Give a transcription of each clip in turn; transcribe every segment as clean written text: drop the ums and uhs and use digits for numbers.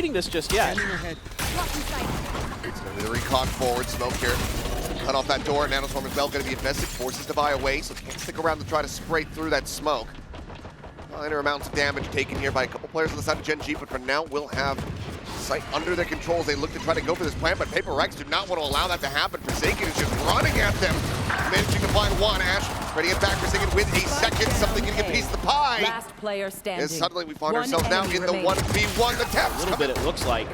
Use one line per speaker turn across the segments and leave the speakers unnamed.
fighting this just yet.
It's going to be the recon forward. Smoke here. Cut off that door. Nanoswarm as well going to be invested. Forces Devi away, so can't stick around to try to spray through that smoke. Minor amounts of damage taken here by a couple players on the side of Gen G, but for now we'll have sight under their controls. They look to try to go for this plan, but Paper Rex do not want to allow that to happen. Forsaken is just running at them. Managing to find one. Ash ready to get back. Forsaken with a second. Something going to get a piece of the pie.
Last player standing.
As suddenly we find ourselves now in the 1v1. The taps
A little bit, it looks like.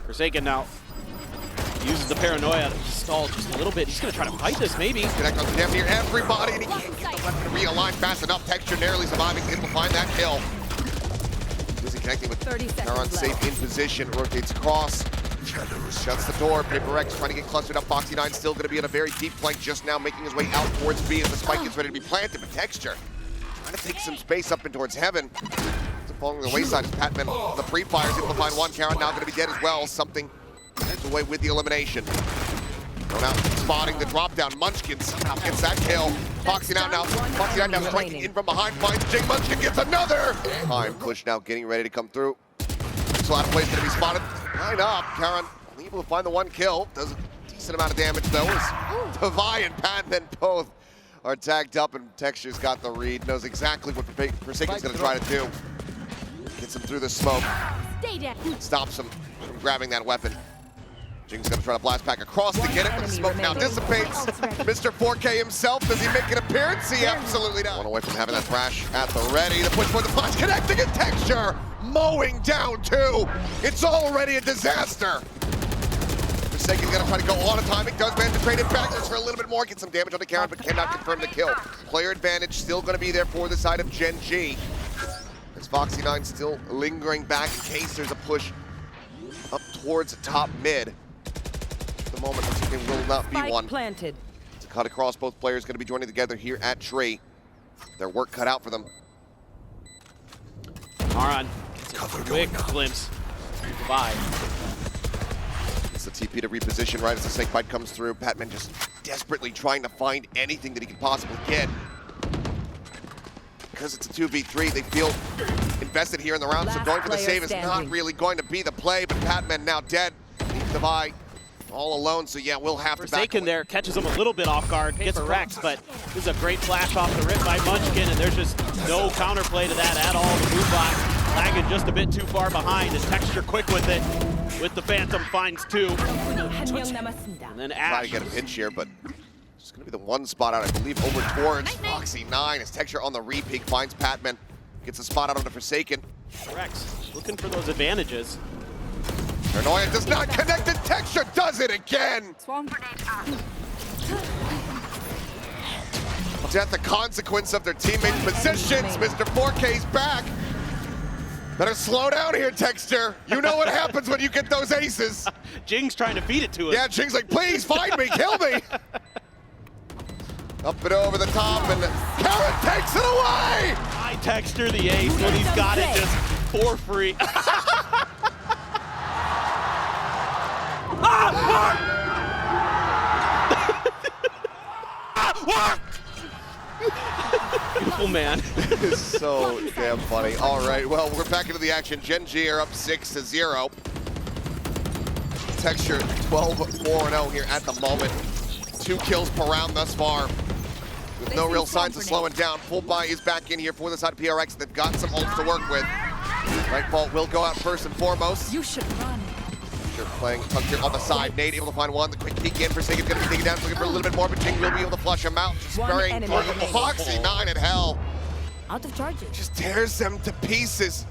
Forsaken now uses the paranoia to stall just a little bit. He's going to try to fight this, maybe.
Connect on damn near everybody, and he can't get the weapon to realign fast enough. Texture narrowly surviving, able to find that kill. Busy connecting with Charon, safe in position, rotates across. Shuts the door. Paper Rex trying to get clustered up. Foxy 9 still going to be in a very deep flank, just now making his way out towards B as the spike gets ready to be planted. But Texture trying to take some space up in towards heaven. Falling the wayside as Patman, the pre-fire, is able to find one. Charon now going to be dead as well. Something heads away with the elimination. Going out, spotting the drop down. Munchkin somehow gets that kill. Foxy now. Foxy now striking in from behind. Finds Jing. Munchkin gets another. Time push now getting ready to come through. So out of place going to be spotted. Line up. Charon able to find the one kill. Does a decent amount of damage though. As Devi and Patman both are tagged up, and Texture's got the read. Knows exactly what Forsaken's going to try to do. Gets him through the smoke. Stops him from grabbing that weapon. Jing's gonna try to blast back across to get it, but the smoke now dissipates. Mr. 4K himself, does he make an appearance? He absolutely does. One away from having that thrash at the ready. The push for the flash, connecting in Texture. Mowing down two. It's already a disaster. Forsaken's gonna try to go on a timing. Does manage to trade it back. Looks for a little bit more. Get some damage on the Charon, but cannot confirm the kill. Player advantage still gonna be there for the side of Gen G. As Foxy 9 still lingering back in case there's a push up towards the top mid. At the moment, there will not be one.
Planted.
To cut across, both players going to be joining together here at Tree. Their work cut out for them.
Charon, quick glimpse. Goodbye.
It's the TP to reposition right as the snake bite comes through. Patman just desperately trying to find anything that he can possibly get. Because it's a 2v3, they feel invested here in the round, so going for the save is not really going to be the play, but Patman now dead. Leaves Devi all alone, so yeah, we'll have to back
Forsaken there catches him a little bit off guard, gets Rex, but this is a great flash off the rip by Munchkin, and there's just no counterplay to that at all. The Moonbot lagging just a bit too far behind, and Texture quick with it, with the Phantom finds two. And then Ash.
Try to get a pinch here, but it's going to be the one spot out, I believe, over towards Foxy 9 as Texture on the re-peek finds Patman. Gets a spot out on the Forsaken.
Rex looking for those advantages.
Paranoia does not connect, and Texture does it again! Death the consequence of their teammates' positions. Mr. 4K's back. Better slow down here, Texture. You know what happens when you get those aces.
Jing's trying to feed it to him.
Yeah, Jing's like, please find me, kill me. Up and over the top, and Charon takes it away!
High Texture, the ace, when he's got it just for free. Beautiful man.
It is so damn funny. All right, well, we're back into the action. Gen G are up 6-0. Texture 12-4-0 here at the moment. 2 kills per round thus far. With no real signs of slowing down. Full buy is back in here for the side of PRX. They've got some ults to work with. Nightfall will go out first and foremost.
You should run.
They're playing tucked here on the side. Nate able to find one. The quick peek in. Forsaken's going to be taken down. Looking for a little bit more, but Jing will be able to flush him out. Spraying Foxy 9 at hell.
Out of charges.
Just tears them to pieces.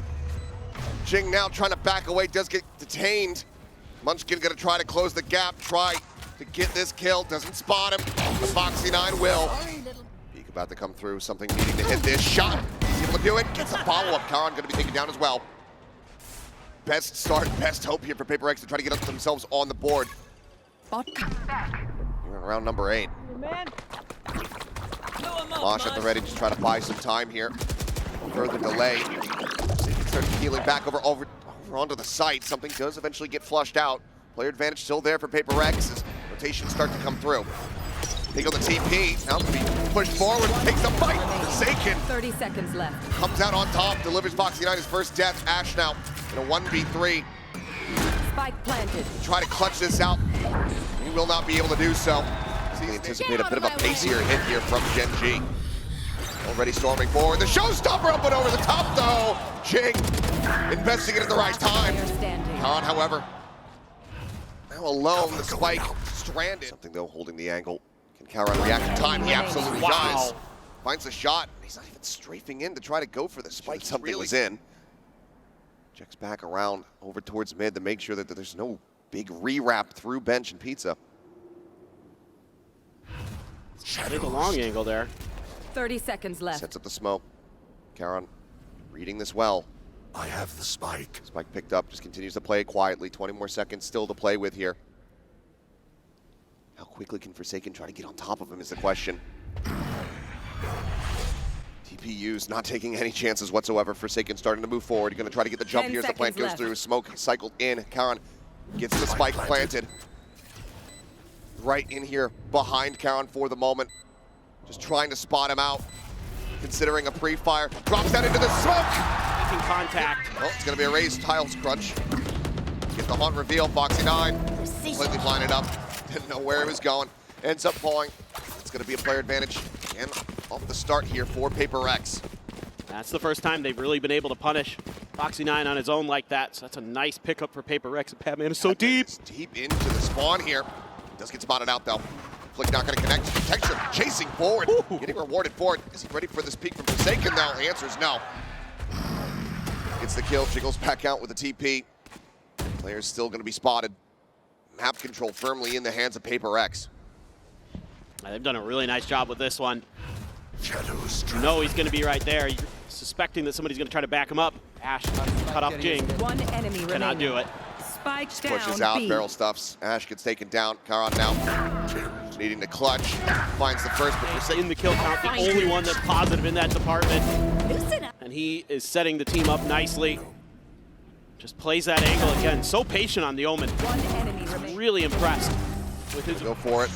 Jing now trying to back away. Does get detained. Munchkin going to try to close the gap. Try to get this kill. Doesn't spot him. But Foxy 9 will. Peek about to come through. Something needing to hit this shot. He's able to do it. Gets a follow-up. Charon going to be taken down as well. Best start, best hope here for Paper Rex to try to get up themselves on the board. You're in round number 8. Mosh at the ready to try to buy some time here. Further delay. Starts healing back over onto the site. Something does eventually get flushed out. Player advantage still there for Paper Rex as rotations start to come through. Take on the TP. Now to be pushed forward. Takes a fight. Forsaken.
30 seconds left.
Comes out on top. Delivers Foxy 9 his first death. Ash now in a 1v3.
Spike planted.
Try to clutch this out. He will not be able to do so. So you anticipate a bit of a pacier hit here from Gen G. Already storming forward. The showstopper up and over the top, though. Jing investing it at the right time. Karan, however, now alone. The spike stranded. Something, though, holding the angle. Can Karan react in time? He absolutely does. Finds a shot. He's not even strafing in to try to go for the spike. Something was in. Checks back around over towards mid to make sure that there's no big re-wrap through bench and pizza.
Take a long angle there.
30 seconds left.
Sets up the smoke. Karan reading this well.
I have the spike.
Spike picked up, just continues to play it quietly. 20 more seconds still to play with here. How quickly can Forsaken try to get on top of him is the question. TPU's not taking any chances whatsoever. Forsaken starting to move forward. Going to try to get the jump here as the plant goes through. Smoke cycled in. Karan gets the spike planted. Right in here behind Karan for the moment. Just trying to spot him out. Considering a pre-fire. Drops that into the smoke!
Making contact.
Oh, it's going to be a raised tiles crunch. Get the hunt reveal. Foxy9 completely blinded up. Didn't know where he was going. Ends up falling. It's going to be a player advantage. And off the start here for Paper Rex.
That's the first time they've really been able to punish Foxy9 on his own like that. So that's a nice pickup for Paper Rex. Batman is so deep.
It's deep into the spawn here. Does get spotted out though. Flick not going to connect. Texture chasing forward. Ooh. Getting rewarded for it. Is he ready for this peek from Forsaken though? The answer is no. Gets the kill. Jiggles back out with a TP. Player's still going to be spotted. Map control firmly in the hands of Paper Rex.
They've done a really nice job with this one.
Shadows.
You know he's going to be right there. You're suspecting that somebody's going to try to back him up. Ash cut off Jing.
One enemy remaining.
Cannot do it.
Spike down.
Pushes out,
B.
barrel stuffs. Ash gets taken down. Karan now needing to clutch. Finds the first, but Forsaken
In the kill count, the only one that's positive in that department. And he is setting the team up nicely. Just plays that angle again. So patient on the Omen.
One enemy remaining.
Really impressed with his.
go for it.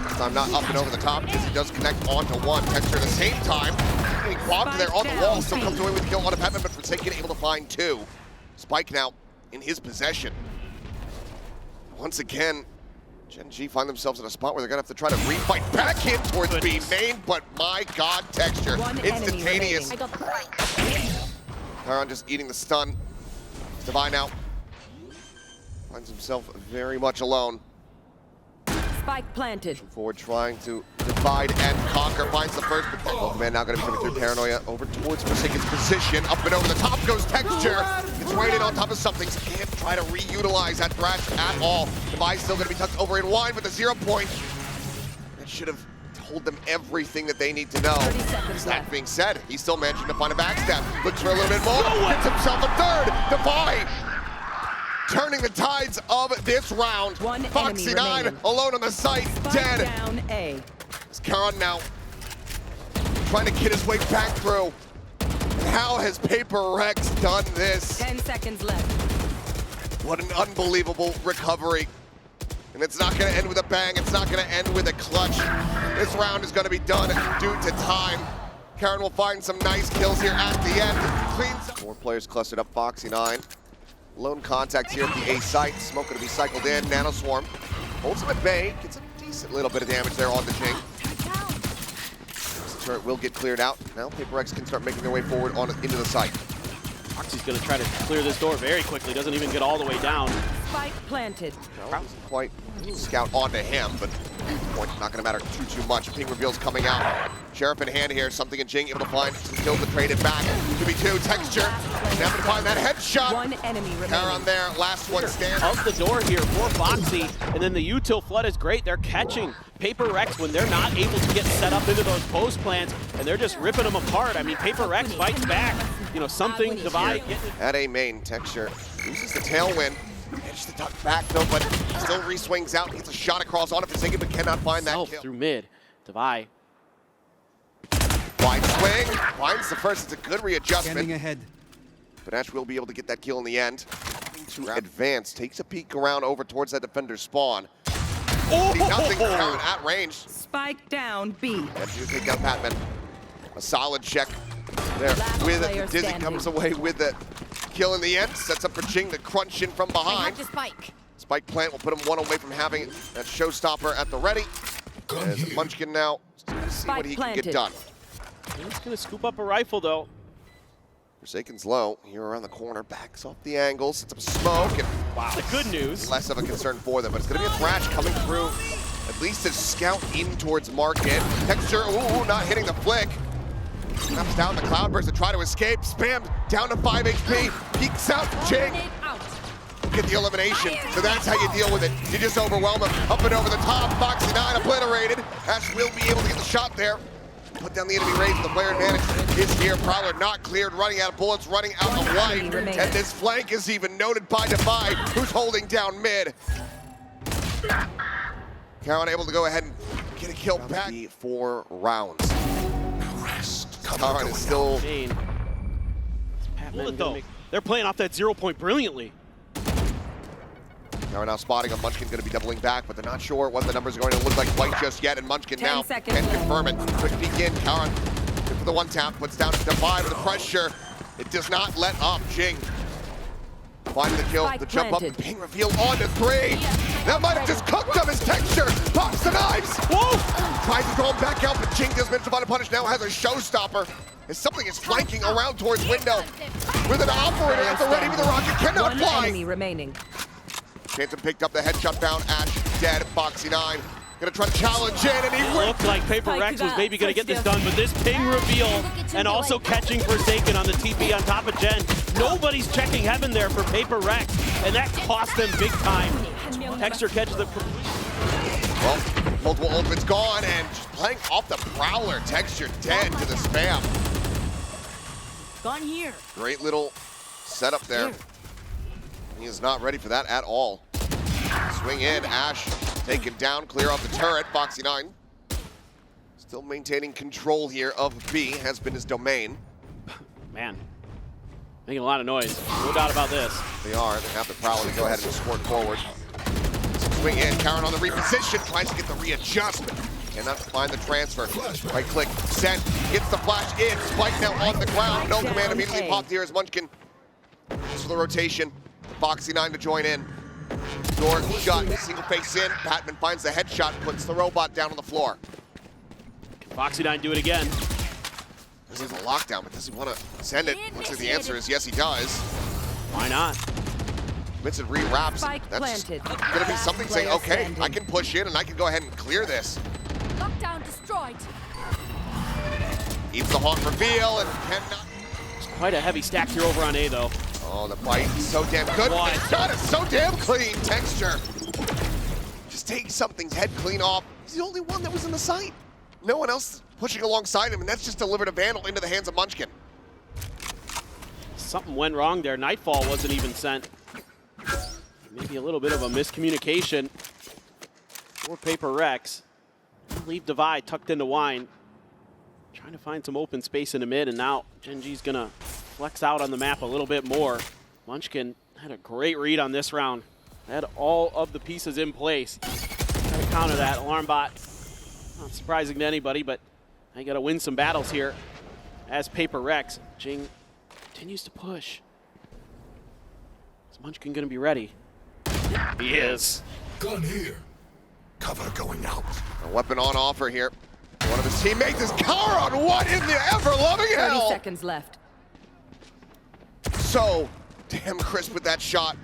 This time not up and over the top because he does connect onto one. Texture at the same time. Getting quabbed there on the wall. Still comes away with the kill on a Batman, but Forsaken able to find two. Spike now in his possession. Once again, Gen G find themselves in a spot where they're going to have to try to refight back in towards B main, but my God, Texture.
One
Instantaneous.
enemy
Karan just eating the stun. Divine out. Finds himself very much alone.
Spike planted.
Forward trying to divide and conquer. Finds the first, but Pokemon now going to be coming through Paranoia over towards Forsaken's position. Up and over the top goes Texture. It's right in on top of something. So can't try to reutilize that thrash at all. Divine still going to be tucked over in wide with the 0 point. That should have told them everything that they need to know.
30 seconds
That
left.
being said, he's still managing to find a backstab. Looks for a little bit more. Hits himself a third. Divine turning the tides of this round.
One enemy
Foxy9
remaining.
alone on the site,
Spike
dead.
down A.
It's Karan now trying to get his way back through. How has Paper Rex done this?
10 seconds left.
What an unbelievable recovery. And it's not going to end with a bang. It's not going to end with a clutch. This round is going to be done due to time. Karan will find some nice kills here at the end. Cleans up. 4 players clustered up. Foxy9. Lone contact here at the A site. Smoke going to be cycled in. Nanoswarm holds him at bay. Gets a decent little bit of damage there on the Jing. This turret will get cleared out. Now Paper Rex can start making their way forward on into the site.
Foxy's going to try to clear this door very quickly. Doesn't even get all the way down.
Spike planted.
No, doesn't quite scout onto him, but point not going to matter too much. Ping reveals coming out. Sheriff in hand here. Something in Jing able to find some kills to trade it back. 2v2 Texture. Now to find that headshot.
One enemy remaining.
Karan there. Last one standing.
Up the door here for Foxy, and then the util flood is great. They're catching Paper Rex when they're not able to get set up into those post plants, and they're just ripping them apart. I mean, Paper Rex fights back. You know, something divide.
At A main, Texture loses the tailwind. Manages to duck back though, but still re-swings out. Gets a shot across on it Forsaken, but cannot find that kill.
Through mid, Divide.
Wide swing, finds the first. It's a good readjustment.
Standing ahead.
But Ash will be able to get that kill in the end. To advance, takes a peek around over towards that defender's spawn.
Oh!
Nothing Karan at range.
Spike down B.
And you take down Patman. A solid check there
Last
with
player
it. Dizzy
standing.
comes away with it. kill in the end. Sets up for Jing to crunch in from
I
behind.
have the spike.
Spike plant will put him one away from having that showstopper at the ready.
Gun
As
here.
Munchkin now see what he can get
planted.
done.
He's gonna scoop up a rifle though.
Forsaken's low, here around the corner, backs off the angle, sets up a smoke, and
Wow. The good news.
less of a concern for them, but it's gonna be a Thrash coming through, at least to scout in towards Market. Texture, ooh, not hitting the flick. Snaps down the Cloudburst to try to escape, spammed down to 5 HP, peeks out Jing.
Grenade out.
Get the elimination, so that's how you deal with it. You just overwhelm him, up and over the top, Foxy 9 obliterated. Ash will be able to get the shot there. Put down the enemy raid, the player advantage is here. Prowler not cleared, running out of bullets, running out of life.
enemy remaining.
And this flank is even noted by Defy, who's holding down mid. Karan able to go ahead and get a kill back. 4 rounds.
Rest. Cover
Karan
going
is still
Jane. Hold it though. They're playing off that 0 point brilliantly.
Karan now spotting a Munchkin going to be doubling back, but they're not sure what the numbers are going to look like quite just yet. And Munchkin
10
now
seconds
can
left.
confirm it. Quick peek in, Karan good for the one tap, puts down Defy with the pressure. It does not let up. Jing finding the kill,
Spike
the jump
planted.
up, the ping reveal on to 3. That might have just cooked him as Texture pops the knives.
Whoa!
Tries to throw him back out, but Jing does manage to find a punish. Now has a showstopper. As something is flanking around towards window with an operator at the ready, but the rocket cannot
One
fly.
enemy remaining.
Phantom picked up the headshot down. Ash dead. Foxy 9 gonna try to challenge in, and he
It
will.
looked like Paper
Spike
Rex was
got
maybe going to get this
touchdown.
done, but this ping reveal and also catching Forsaken on the TP on top of Jen. Nobody's checking heaven there for Paper Rex, and that cost them big time. Texture catches the...
Well, multiple ultimates gone, and just playing off the Prowler. Texture dead to the spam.
Gun here.
Great little setup there. He is not ready for that at all. Swing in, Ash taken down, clear off the turret. Foxy 9 still maintaining control here of B, has been his domain.
Man, making a lot of noise. No doubt about this.
They are. They have the Prowler to go ahead and escort forward. Swing in, Karan on the reposition, tries to get the readjust. Cannot find the transfer. Right click, sent, gets the flash in. Spike now on the ground. No command immediately popped here as Munchkin. Just for the rotation. Foxy 9 to join in. Door shut, single face in. Patman finds the headshot, puts the robot down on the floor.
Can Foxy 9 do it again?
This is a lockdown, but does he want to send it? Looks like the answer is yes, he does.
Why not?
Vincent rewraps.
Spike
That's just
planted.
going to be something saying,
Player
okay,
standing.
I can push in and I can go ahead and clear this.
Lockdown destroyed.
Eats the hawk reveal and cannot.
It's quite a heavy stack here over on A, though.
Oh, the bite is so damn good.
What?
The shot is so damn clean. Texture. Just take something's head clean off. He's the only one that was in the sight. No one else pushing alongside him, and that's just delivered a Vandal into the hands of Munchkin.
Something went wrong there. Nightfall wasn't even sent. Maybe a little bit of a miscommunication for Paper Rex. Leave Divide tucked into Wine. Trying to find some open space in the mid, and now Gen G's gonna flex out on the map a little bit more. Munchkin had a great read on this round. Had all of the pieces in place. Try to counter that. Alarm bot, not surprising to anybody, but I gotta win some battles here as Paper Rex. Jing continues to push. Is Munchkin gonna be ready? He is.
Gun here. Cover going out.
A weapon on offer here. One of his teammates is Karan. What in the ever-loving
30
hell?
seconds left.
So damn crisp with that shot.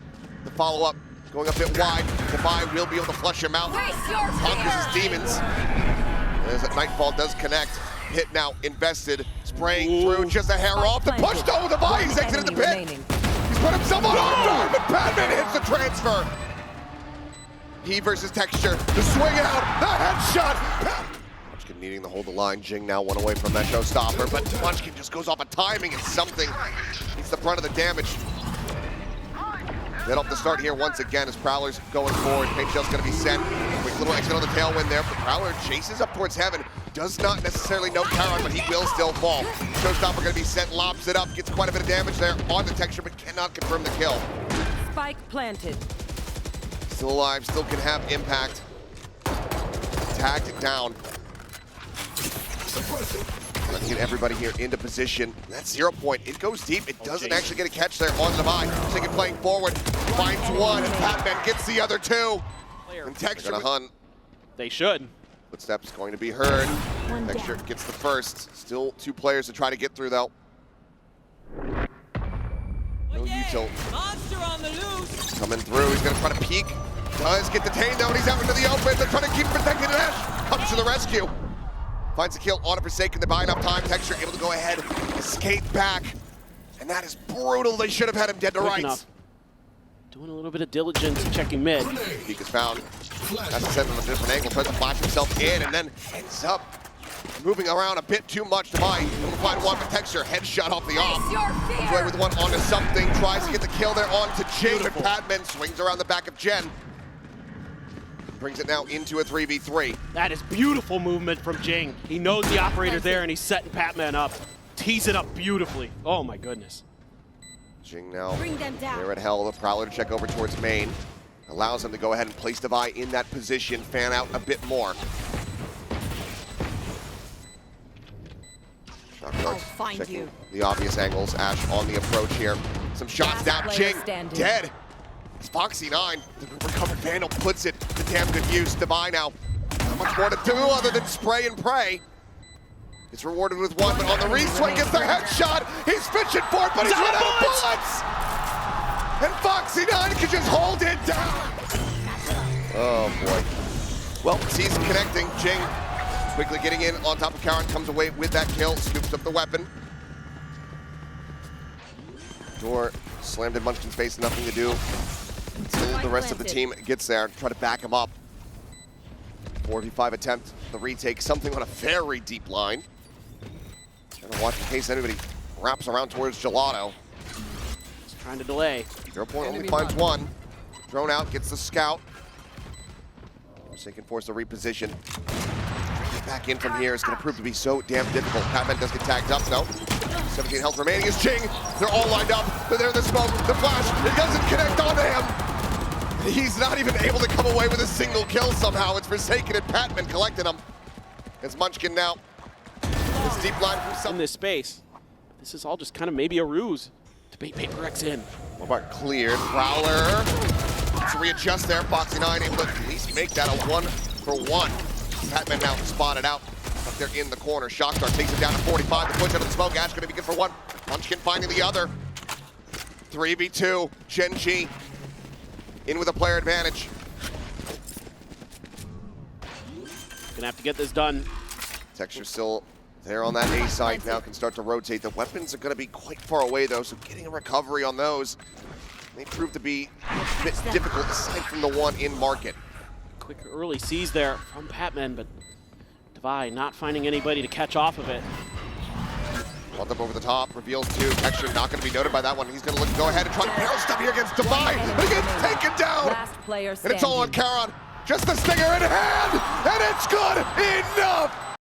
The follow-up going a bit wide. Defy will be able to flush him out.
Face your
Conquers his
fear.
demons. As that Nightfall does connect. Hit now invested. Spraying
Ooh.
through just a hair
Spike
off. The push
planted.
over the body. He's
One
exited the
enemy
pit.
remaining.
He's put himself on off guard, but Batman hits the transfer. He versus Texture. The swing out. The headshot. Munchkin needing to hold the line. Jing now one away from that showstopper, but Munchkin just goes off a timing and something. He's the brunt of the damage. Get off the start here once again as Prowler's going forward. Paint Shell's going to be sent. Quick little exit on the tailwind there, but Prowler chases up towards heaven. Does not necessarily know Karan, but he will still fall. Showstopper going to be sent, lobs it up, gets quite a bit of damage there on the Texture, but cannot confirm the kill.
Spike planted.
Still alive, still can have impact. Tagged it down. Trying to get everybody here into position. That's 0 point. It goes deep. It doesn't actually get a catch there on Divine. Taking playing forward. Finds one, and Patman gets the other two. And Texture gonna hunt.
They should.
Footsteps going to be heard. Texture gets the first. Still 2 players to try to get through, though. No util.
Monster on the loose.
Coming through. He's going to try to peek. Does get detained, though, and he's out into the open. They're trying to keep protected. Ash comes to the rescue. Finds a kill on a Forsaken. They buy enough time. Texture able to go ahead, escape back. And that is brutal. They should have had him dead to rights.
Doing a little bit of diligence, checking mid.
Peek is found. Has to send him a different angle. Tries to flash himself in, and then ends up moving around a bit too much to find. Able to find one for Texture. Headshot off the off. Joy with one onto something. Tries to get the kill there onto Jing, but Padman swings around the back of Jen. Brings it now into a 3v3.
That is beautiful movement from Jing. He knows the operator's there, and he's setting Patman up. Tees it up beautifully. Oh my goodness.
Jing now
Bring them down.
there at Hell. The Prowler to check over towards main. Allows him to go ahead and place Devi in that position, fan out a bit more.
I'll find you.
The obvious angles. Ash on the approach here. Some shots down. Jing dead. It's Foxy9. The recovered Vandal puts it to damn good use. Devi now. Not much more to do other than spray and pray. It's rewarded with one, but on the reswing gets the headshot. He's fishing for it, but he's run out of bullets. And Foxy9 can just hold it down. Oh boy. Well, sees connecting. Jing quickly getting in on top of Karan, comes away with that kill, scoops up the weapon. Door slammed in Munchkin's face, nothing to do until the rest of the team gets there to try to back him up. 4v5 attempt, the retake, something on a very deep line. Trying to watch in case anybody wraps around towards Gelato.
He's trying to delay.
0 point only finds one. Drone out, gets the scout. Forsaken forced to reposition. Get back in from here is going to prove to be so damn difficult. Patman does get tagged up, though. 17 health remaining is Jing. They're all lined up. They're there, the smoke, the flash. It doesn't connect onto him. He's not even able to come away with a single kill somehow. It's Forsaken and Patman collecting him. It's Munchkin now. This deep line from some
in this space. This is all just kind of maybe a ruse to bait Paper Rex in.
Mobart cleared. Prowler. Let's readjust there. Foxy9 able to at least make that a 1-for-1. Patman now spotted out. Up there in the corner. Shockstar takes it down to 45. The push out of the smoke. Ash going to be good for one. Munchkin finding the other. 3v2. Gen.G in with a player advantage.
Gonna have to get this done.
Texture still there on that A site. Now can start to rotate. The weapons are going to be quite far away though, so getting a recovery on those may prove to be a bit difficult aside from the one in market.
Quick early seize there from Patman, but Devi not finding anybody to catch off of it.
Blunt up over the top, reveals two. Texture not going to be noted by that one. He's going to look to go ahead and try to barrel stop here against Devi, but he gets taken down.
Last player
And it's all on Karan. Just the stinger in hand, and it's good enough.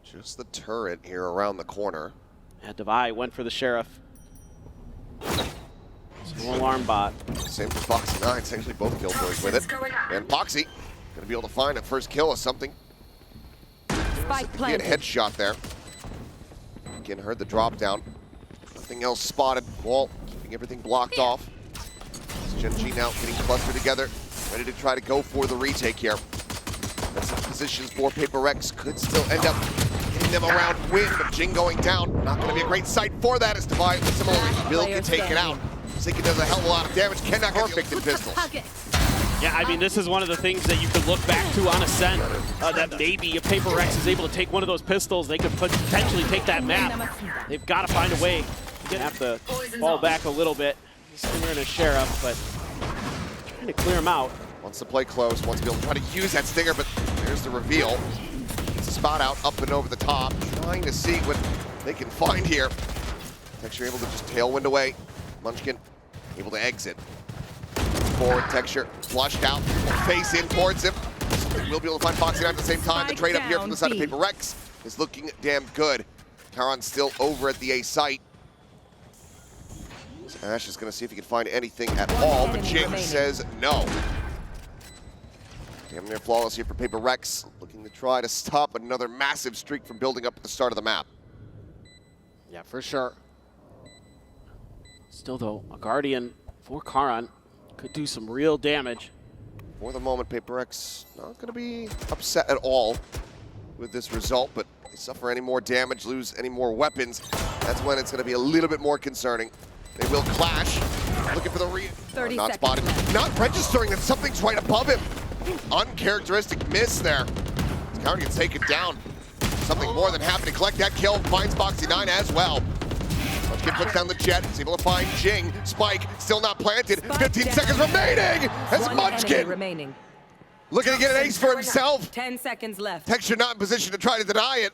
Just the turret here around the corner.
Yeah, Devi went for the Sheriff. No alarm bot.
Same for Foxy9. It's actually both kill boys with it. And Foxy gonna be able to find a first kill of something.
Spike
Get a
planted.
headshot there. Again, heard the drop down. Nothing else spotted. Wall keeping everything blocked off. Gen.G now getting clustered together, ready to try to go for the retake here. That's some positions for Paper Rex could still end up getting them around win, but Jing going down. Not going to be a great sight for that as Devi similarly will get taken out. Zika does a hell of a lot of damage. Cannot get perfect in pistols.
Yeah, I mean, this is one of the things that you could look back to on Ascent, that maybe if Paper Rex is able to take one of those pistols, they could potentially take that map. They've got to find a way. They're going to have to fall back a little bit. Stinger and a Sheriff, but trying to clear him out.
Wants to play close, wants to be able to try to use that stinger, but there's the reveal. Gets a spot out, up and over the top, trying to see what they can find here. Texture able to just tailwind away. Munchkin able to exit. Forward, Texture flushed out, face in towards him. We'll be able to find Foxy9 at the same time. The trade up here from the side of Paper Rex is looking damn good. Karan still over at the A site. Ash is going to see if he can find anything at all, but Jing says no. Damn near flawless here for Paper Rex, looking to try to stop another massive streak from building up at the start of the map.
Yeah, for sure. Still, though, a Guardian for Karan could do some real damage.
For the moment, Paper Rex not going to be upset at all with this result, but if they suffer any more damage, lose any more weapons, that's when it's going to be a little bit more concerning. They will clash, looking for the
30
not
seconds
spotted,
left.
not registering that something's right above him. Uncharacteristic miss there. Karan gets taken down. Something more than happy to collect that kill, finds Foxy9 as well. Munchkin puts down the jet, is able to find Jing. Spike still not planted.
Spike
15
down.
seconds remaining as
One enemy
Munchkin
remaining.
looking to get an ace for himself.
10 seconds left.
Texture not in position to try to deny it.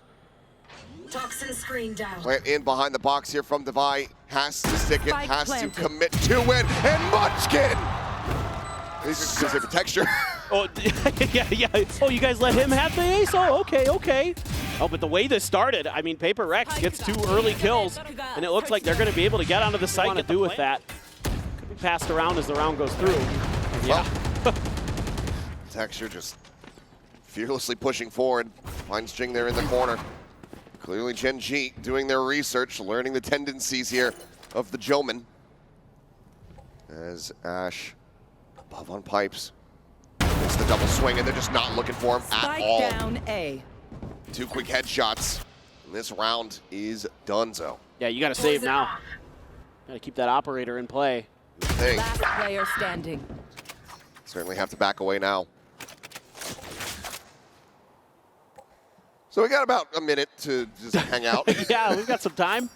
Toxin screen down.
Plant in behind the box here from Devi. Has to stick it,
Spike
has
planted.
to commit to it, and Munchkin! These are for Texture.
Oh, yeah. Oh, you guys let him have the ace? Oh, okay. Oh, but the way this started, I mean, Paper Rex gets 2 early kills, and it looks like they're going to be able to get onto the site and do with that. Could be passed around as the round goes through. Yeah.
Texture just fearlessly pushing forward. Finds Jing there in the corner. Clearly Gen G doing their research, learning the tendencies here of the Joman. As Ash above on pipes. It's the double swing, and they're just not looking for him at
Spike
all.
down A.
2 quick headshots. And this round is donezo.
Yeah, you got to save now. Got to keep that operator in play.
Thing.
Last player standing.
Certainly have to back away now. So we got about a minute to just hang out.
Yeah, we've got some time.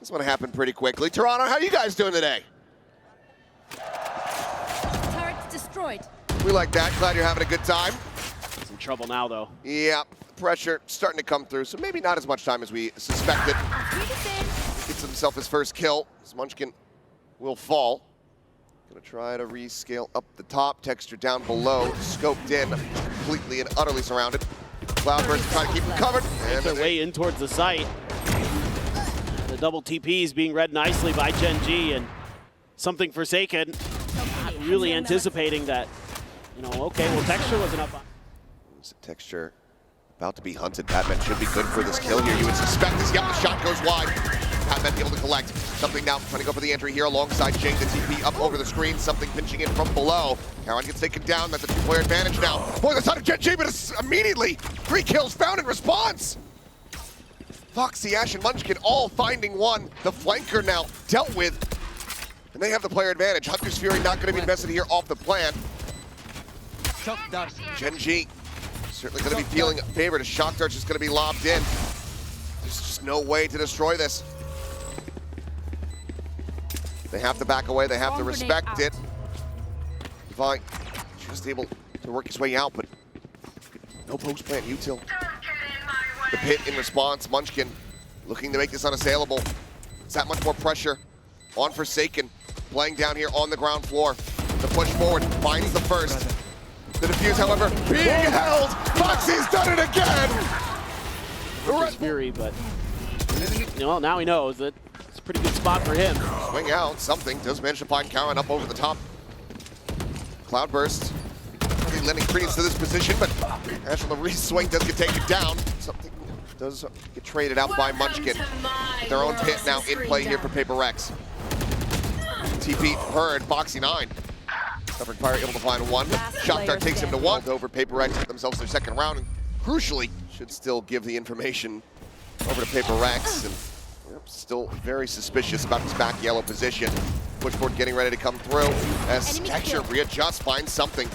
This one happened pretty quickly. Toronto, how you guys doing today?
Turret destroyed.
We like that. Glad you're having a good time.
He's in trouble now, though.
Yeah, pressure starting to come through, so maybe not as much time as we suspected.
Medicine.
Gets himself his first kill. As Munchkin will fall. Gonna try to rescale up the top. Texture down below. Scoped in. Completely and utterly surrounded. Cloudburst trying to keep him covered. And
Their way in towards the site. The double TP is being read nicely by Gen G, and something Forsaken. Not really anticipating that. You know, okay, well, Texture wasn't up on.
Texture about to be hunted. Batman should be good for this kill here. You would suspect this. Yep, the shot goes wide. Batman able to collect. Something now trying to go for the entry here alongside Jing. The TP up over the screen. Something pinching in from below. Karan gets taken down. That's a 2-player advantage now. For the side of Gen G, but it's immediately 3 kills found in response. Foxy, Ash, and Munchkin all finding one. The flanker now dealt with. And they have the player advantage. Hunter's Fury not going to be invested here off the plant. Gen G certainly going to be feeling favored as Shock Dart's just going to be lobbed in. There's just no way to destroy this. They have to back away. They have to respect it. Devi just able to work his way out, but no post plant util. The pit in response. Munchkin looking to make this unassailable. It's that much more pressure on Forsaken. Playing down here on the ground floor. The push forward finds the first. The defuse, however, being held. Foxy's done it again.
Hunter's Fury, but you know, now he knows that it's a pretty good spot for him.
Swing out. Something does manage to find Karan up over the top. Cloudburst really lending credence to this position, but Ash on the re-swing does get taken down. Something does get traded out by Munchkin. Their own pit now in play here for Paper Rex. TP heard. Foxy9. Suffering Fire able to find one. Shock Dart takes him to 1. Over Paper Rex get themselves their second round, and crucially should still give the information over to Paper Rex. And still very suspicious about his back yellow position. Push forward getting ready to come through as
Enemy
Texture
kill.
readjusts, finds something.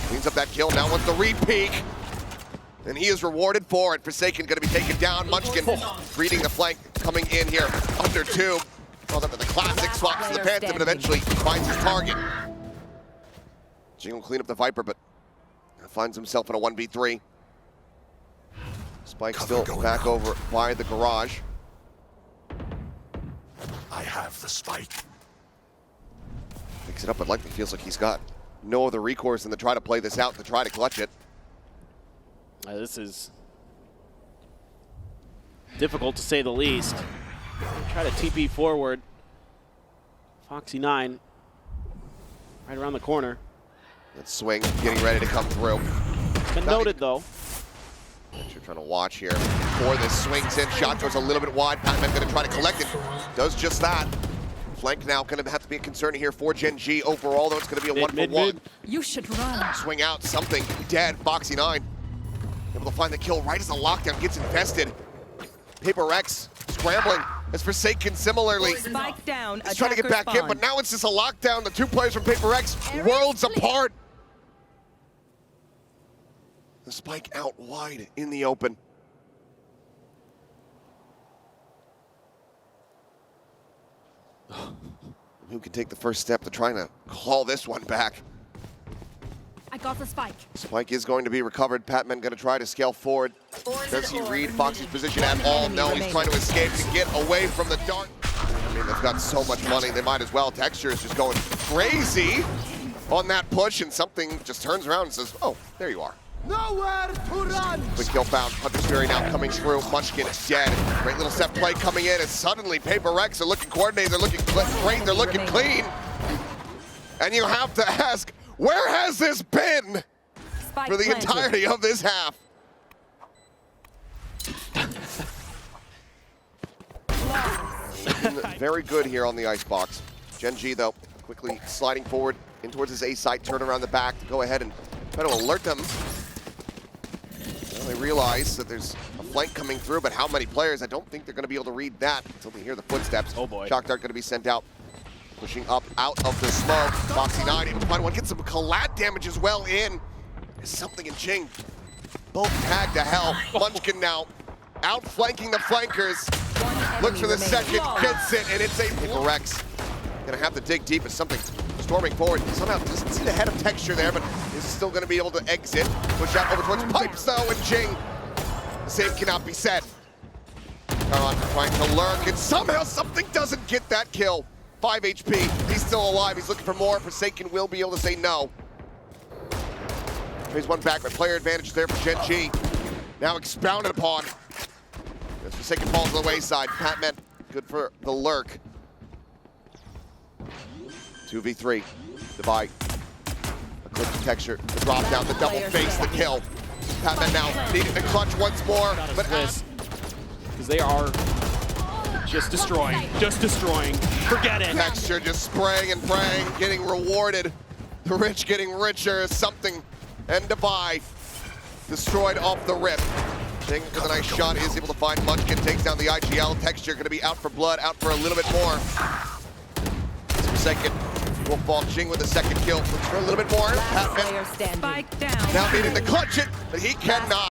Cleans up that kill, now wants the re-peek. And he is rewarded for it. Forsaken going to be taken down. Munchkin reading the flank, coming in here under 2. Calls up to the classic, swaps to the Phantom, and eventually finds his target. Jing will clean up the Viper, but finds himself in a 1v3. Spike still back over by the garage.
I have the spike.
Picks it up, but likely feels like he's got no other recourse than to try to play this out, to try to clutch it.
This is difficult to say the least. Try to TP forward. Foxy9 right around the corner.
That swing getting ready to come through.
Been noted though.
You're trying to watch here before this swings in. Shot goes a little bit wide. Patman going to try to collect it. Does just that. Flank now going to have to be a concern here for Gen G. Overall, though, it's going to be a 1-for-1.
You should run.
Swing out, something dead. Foxy9 able to find the kill right as the lockdown gets infested. Paper Rex scrambling. As Forsaken similarly.
Spike down.
He's trying to get back in, but now it's just a lockdown. The two players from Paper Rex, worlds apart. The spike out wide in the open. Who can take the first step to trying to claw this one back?
I got the spike.
Spike is going to be recovered. Patman going to try to scale forward. Does he read Foxy's position at all? No, he's trying to escape to get away from the dart. I mean, they've got so much money, they might as well. Texture is just going crazy on that push, and something just turns around and says, oh, there you are.
Nowhere to run!
Quick kill found. Hunter's Fury now coming through. Munchkin is dead. Great little set play coming in, and suddenly Paper Rex are looking coordinated. They're looking great. They're looking clean. And you have to ask, where has this been for the entirety of this half? Very good here on the icebox. Gen G, though, quickly sliding forward in towards his A site, turn around the back to go ahead and try to alert them. Well, they realize that there's a flank coming through, but how many players? I don't think they're going to be able to read that until they hear the footsteps.
Oh boy.
Shock Dart going to be sent out. Pushing up out of the smoke. Foxy9 able to find one. Get some collat damage as well in. There's something in Jing. Both tagged to hell. Munchkin now outflanking the flankers. Looks for the second, gets it, and it's a Paper Rex. Gonna have to dig deep as something storming forward. Somehow doesn't see the head of Texture there, but is still gonna be able to exit. Push out over towards Pipes though, and Jing. The same cannot be said. Taron trying to lurk, and somehow something doesn't get that kill. 5 HP, he's still alive, he's looking for more. Forsaken will be able to say no. Phase one back, but player advantage there for Gen G. Now expounded upon. As Forsaken falls to the wayside. Patman, good for the lurk. 2v3, Divide. A clip to Texture, the drop down, the double face, the kill. Patman now needing the clutch once more, but
because they are just destroying, Forget it.
Texture just spraying and praying, getting rewarded. The rich getting richer, something. And Divide destroyed off the rip. Jing with a nice shot is able to find Munchkin, takes down the IGL. Texture gonna be out for blood, out for a little bit more. Second will fall. Jing with a second kill. Looks for a little bit more. Patman
Spike down.
now needing to clutch it, but he cannot.